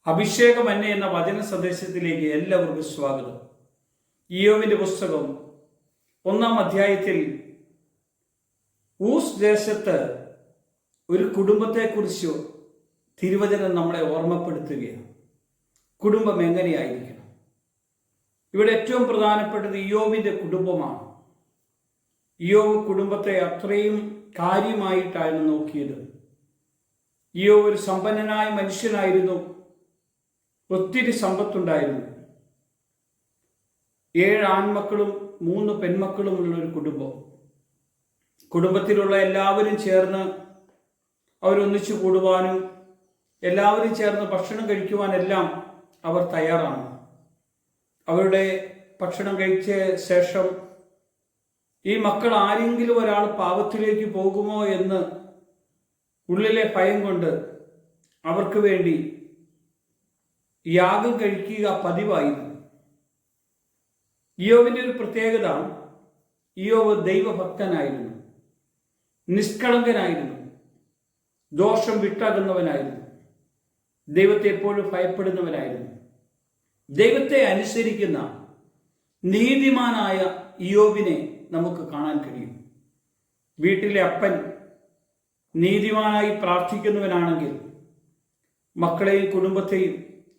അഭിഷേകമന്യ എന്ന വചന സന്ദേശത്തിലേക്ക് എല്ലാവർക്കും സ്വാഗതം. ഇയ്യോബിന്റെ പുസ്തകം 1-ാം അധ്യായത്തിൽ ഊസ് ദേശത്ത് ഒരു കുടുംബത്തെക്കുറിച്ച് തിരുവചനം നമ്മളെ ഓർമ്മപ്പെടുത്തുകയാണ്. കുടുംബം എങ്ങനെയായിരിക്കണം? ഇവിടെ ഏറ്റവും പ്രധാനപ്പെട്ടത് ഇയ്യോബിന്റെ കുടുംബമാണ്. ഇയ്യോബ് കുടുംബത്തെ അത്രയും കാര്യമായിട്ടായിരുന്നു നോക്കിയത്. ഇയ്യോബ് ഒരു സമ്പന്നനായ മനുഷ്യനായിരുന്നു. ഒത്തിരി സമ്പത്തുണ്ടായിരുന്നു. 7 ആൺമക്കളും 3 പെൺമക്കളുമുള്ള ഒരു കുടുംബം. കുടുംബത്തിലുള്ള എല്ലാവരും ചേർന്ന് അവരൊന്നിച്ചു കൂടുവാനും എല്ലാവരും ചേർന്ന് ഭക്ഷണം കഴിക്കുവാനെല്ലാം അവർ തയ്യാറാണ്. അവരുടെ ഭക്ഷണം കഴിച്ച ശേഷം ഈ മക്കൾ ആരെങ്കിലും ഒരാൾ പാപത്തിലേക്ക് പോകുമോ എന്ന് ഉള്ളിലെ ഭയം കൊണ്ട് അവർക്ക് വേണ്ടി യാഗം കഴിക്കുക പതിവായിരുന്നു. ഇയ്യോബിന്റെ ഒരു പ്രത്യേകത, ഇയ്യോബ് ദൈവഭക്തനായിരുന്നു, നിഷ്കളങ്കനായിരുന്നു, ദോഷം വിട്ടകുന്നവനായിരുന്നു, ദൈവത്തെ എപ്പോഴും ഭയപ്പെടുന്നവനായിരുന്നു. ദൈവത്തെ അനുസരിക്കുന്ന നീതിമാനായ ഇയ്യോബിനെ നമുക്ക് കാണാൻ കഴിയും. വീട്ടിലെ അപ്പൻ നീതിമാനായി പ്രാർത്ഥിക്കുന്നവനാണെങ്കിൽ മക്കളെയും കുടുംബത്തെയും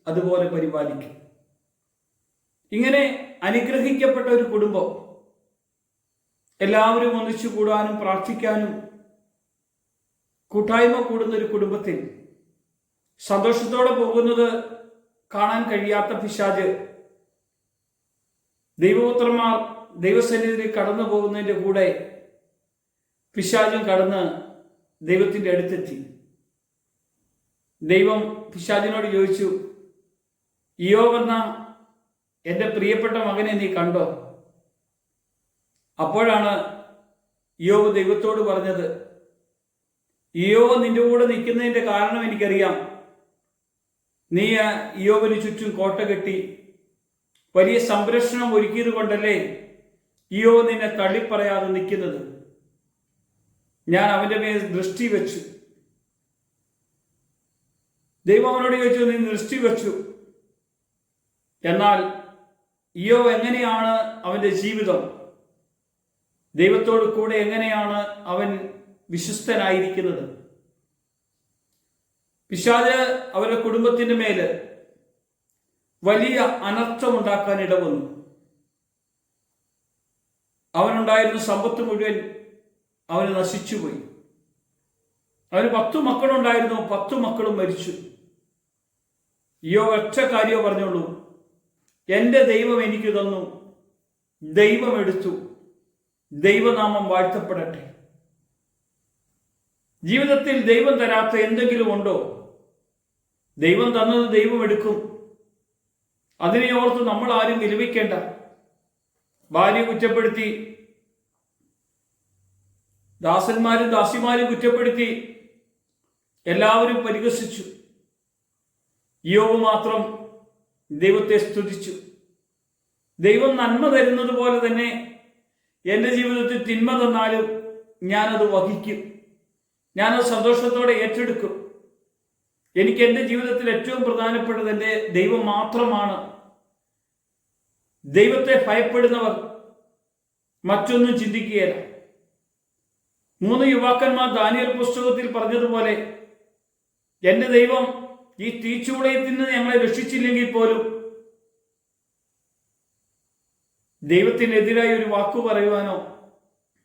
അതുപോലെ പരിപാലിക്കും. ഇങ്ങനെ അനുഗ്രഹിക്കപ്പെട്ട ഒരു കുടുംബം, എല്ലാവരും ഒന്നിച്ചു കൂടാനും പ്രാർത്ഥിക്കാനും കൂട്ടായ്മ കൂടുന്ന ഒരു കുടുംബത്തിൽ സന്തോഷത്തോടെ പോകുന്നത് കാണാൻ കഴിയാത്ത പിശാച് ദൈവപുത്രന്മാർ ദൈവസന്നിധിയിൽ കടന്നു പോകുന്നതിൻ്റെ കൂടെ പിശാചും കടന്ന് ദൈവത്തിൻ്റെ അടുത്തെത്തി. ദൈവം പിശാചിനോട് ചോദിച്ചു, ഇയ്യോബ് എന്ന എൻ്റെ പ്രിയപ്പെട്ട മകനെ നീ കണ്ടോ? അപ്പോഴാണ് ഇയ്യോബ് ദൈവത്തോട് പറഞ്ഞത്, ഇയ്യോബ് നിന്റെ കൂടെ നിൽക്കുന്നതിൻ്റെ കാരണം എനിക്കറിയാം. നീ ഇയ്യോബിന് ചുറ്റും കോട്ട കെട്ടി വലിയ സംരക്ഷണം ഒരുക്കിയത് കൊണ്ടല്ലേ ഇയ്യോബ് നിന്നെ തള്ളിപ്പറയാതെ നിൽക്കുന്നത്. ഞാൻ അവൻ്റെ മേൽ ദൃഷ്ടി വെച്ചു. ദൈവം അവനോട് ചോദിച്ചു, നീ ദൃഷ്ടി വെച്ചു, എന്നാൽ ഇയ്യോബ് എങ്ങനെയാണ് അവൻ്റെ ജീവിതം? ദൈവത്തോട് കൂടെ എങ്ങനെയാണ് അവൻ വിശ്വസ്തനായിരിക്കുന്നത്? പിശാച് അവരുടെ കുടുംബത്തിൻ്റെ മേല് വലിയ അനർത്ഥമുണ്ടാക്കാൻ ഇടവന്നു. അവനുണ്ടായിരുന്ന സമ്പത്ത് മുഴുവൻ അവന് നശിച്ചുപോയി. അവന് 10 മക്കളുണ്ടായിരുന്നു, 10 മക്കളും മരിച്ചു. ഇയ്യോബ് ഒറ്റ കാര്യമേ പറഞ്ഞുള്ളൂ, എൻ്റെ ദൈവം എനിക്ക് തന്നു, ദൈവം എടുത്തു, ദൈവനാമം വാഴ്ത്തപ്പെടട്ടെ. ജീവിതത്തിൽ ദൈവം തരാത്ത എന്തെങ്കിലും ഉണ്ടോ? ദൈവം തന്നത് ദൈവം എടുക്കും. അതിനെ ഓർത്ത് നമ്മൾ ആരും വിലപിക്കേണ്ട. ഭാര്യ കുറ്റപ്പെടുത്തി, ദാസന്മാരും ദാസിമാരും കുറ്റപ്പെടുത്തി, എല്ലാവരും പരിഹസിച്ചു. ഇയ്യോബ് മാത്രം ദൈവത്തെ സ്തുതിച്ചു. ദൈവം നന്മ തരുന്നത് പോലെ തന്നെ എൻ്റെ ജീവിതത്തിൽ തിന്മ തന്നാലും ഞാനത് വഹിക്കും, ഞാനത് സന്തോഷത്തോടെ ഏറ്റെടുക്കും. എനിക്ക് എൻ്റെ ജീവിതത്തിൽ ഏറ്റവും പ്രധാനപ്പെട്ടത് എൻ്റെ ദൈവം മാത്രമാണ്. ദൈവത്തെ ഭയപ്പെടുന്നവർ മറ്റൊന്നും ചിന്തിക്കുകയില്ല. 3 യുവാക്കന്മാർ ദാനിയേൽ പുസ്തകത്തിൽ പറഞ്ഞതുപോലെ, എൻ്റെ ദൈവം ഈ തീച്ചൂളയിൽ നിന്ന് ഞങ്ങളെ രക്ഷിച്ചില്ലെങ്കിൽ പോലും ദൈവത്തിനെതിരായി ഒരു വാക്കു പറയുവാനോ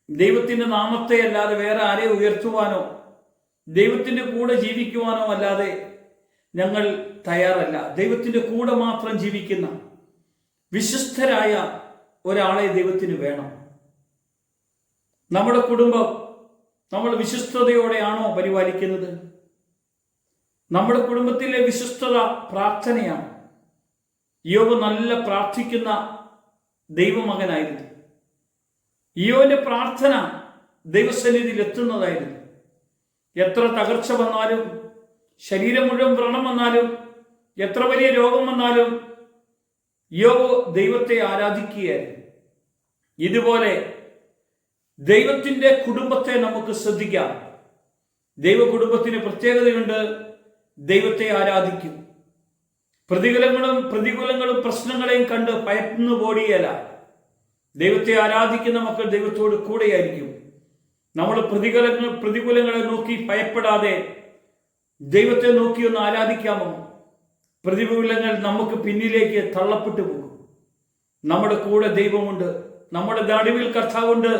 ദൈവത്തിൻ്റെ നാമത്തെ അല്ലാതെ വേറെ ആരെ ഉയർത്തുവാനോ ദൈവത്തിൻ്റെ കൂടെ ജീവിക്കുവാനോ അല്ലാതെ ഞങ്ങൾ തയ്യാറല്ല. ദൈവത്തിൻ്റെ കൂടെ മാത്രം ജീവിക്കുന്ന വിശ്വസ്തരായ ഒരാളെ ദൈവത്തിന് വേണം. നമ്മുടെ കുടുംബം നമ്മൾ വിശ്വസ്തയോടെയാണോ പരിപാലിക്കുന്നത്? നമ്മുടെ കുടുംബത്തിലെ വിശ്വസ്തത പ്രാർത്ഥനയാണ്. ഇയ്യോബ് നല്ല പ്രാർത്ഥിക്കുന്ന ദൈവമകനായിരുന്നു. ഇയ്യോബിന്റെ പ്രാർത്ഥന ദൈവസന്നിധിയിൽ എത്തുന്നതായിരുന്നു. എത്ര തകർച്ച വന്നാലും, ശരീരം മുഴുവൻ വ്രണം വന്നാലും, എത്ര വലിയ രോഗം വന്നാലും ഇയ്യോബ് ദൈവത്തെ ആരാധിക്കുകയായിരുന്നു. ഇതുപോലെ ദൈവത്തിൻ്റെ കുടുംബത്തെ നമുക്ക് ശ്രദ്ധിക്കാം. ദൈവ കുടുംബത്തിന് പ്രത്യേകതയുണ്ട്. ദൈവത്തെ ആരാധിക്കും. പ്രതികൂലങ്ങളും പ്രശ്നങ്ങളെയും കണ്ട് ഭയന്നു പോടിയല്ല. ദൈവത്തെ ആരാധിക്കുന്ന മക്കൾ ദൈവത്തോട് കൂടെയായിരിക്കും. നമ്മൾ പ്രതികൂലങ്ങളെ നോക്കി ഭയപ്പെടാതെ ദൈവത്തെ നോക്കി ഒന്ന് ആരാധിക്കാമോ? പ്രതികൂലങ്ങൾ നമുക്ക് പിന്നിലേക്ക് തള്ളപ്പെട്ടു പോകും. നമ്മുടെ കൂടെ ദൈവമുണ്ട്, നമ്മുടെ നടുവിൽ കർത്താവുണ്ട്,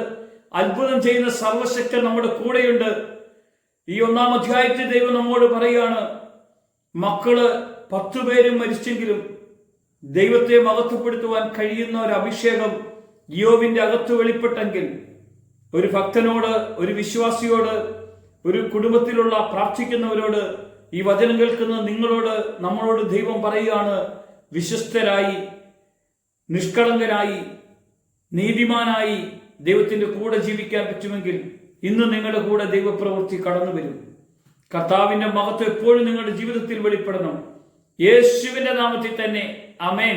അത്ഭുതം ചെയ്യുന്ന സർവശക്തൻ നമ്മുടെ കൂടെയുണ്ട്. ഈ 1-ാം അധ്യായത്തിൽ ദൈവം നമ്മോട് പറയുകയാണ്, മക്കള് 10 പേരും മരിച്ചെങ്കിലും ദൈവത്തെ മഹത്വപ്പെടുത്തുവാൻ കഴിയുന്ന ഒരു അഭിഷേകം യോബിന്റെ അകത്ത് വെളിപ്പെട്ടെങ്കിൽ, ഒരു ഭക്തനോട്, ഒരു വിശ്വാസിയോട്, ഒരു കുടുംബത്തിലുള്ള പ്രാർത്ഥിക്കുന്നവരോട്, ഈ വചനം കേൾക്കുന്ന നിങ്ങളോട്, നമ്മളോട് ദൈവം പറയുകയാണ്, വിശ്വസ്തരായി, നിഷ്കളങ്കരായി, നീതിമാനായി ദൈവത്തിന്റെ കൂടെ ജീവിക്കാൻ പറ്റുമെങ്കിൽ ഇന്ന് നിങ്ങളുടെ കൂടെ ദൈവപ്രവൃത്തി കടന്നു വരും. കർത്താവിന്റെ മഹത്വം എപ്പോഴും നിങ്ങളുടെ ജീവിതത്തിൽ വെളിപ്പെടണം. യേശുവിന്റെ നാമത്തിൽ തന്നെ. ആമേൻ.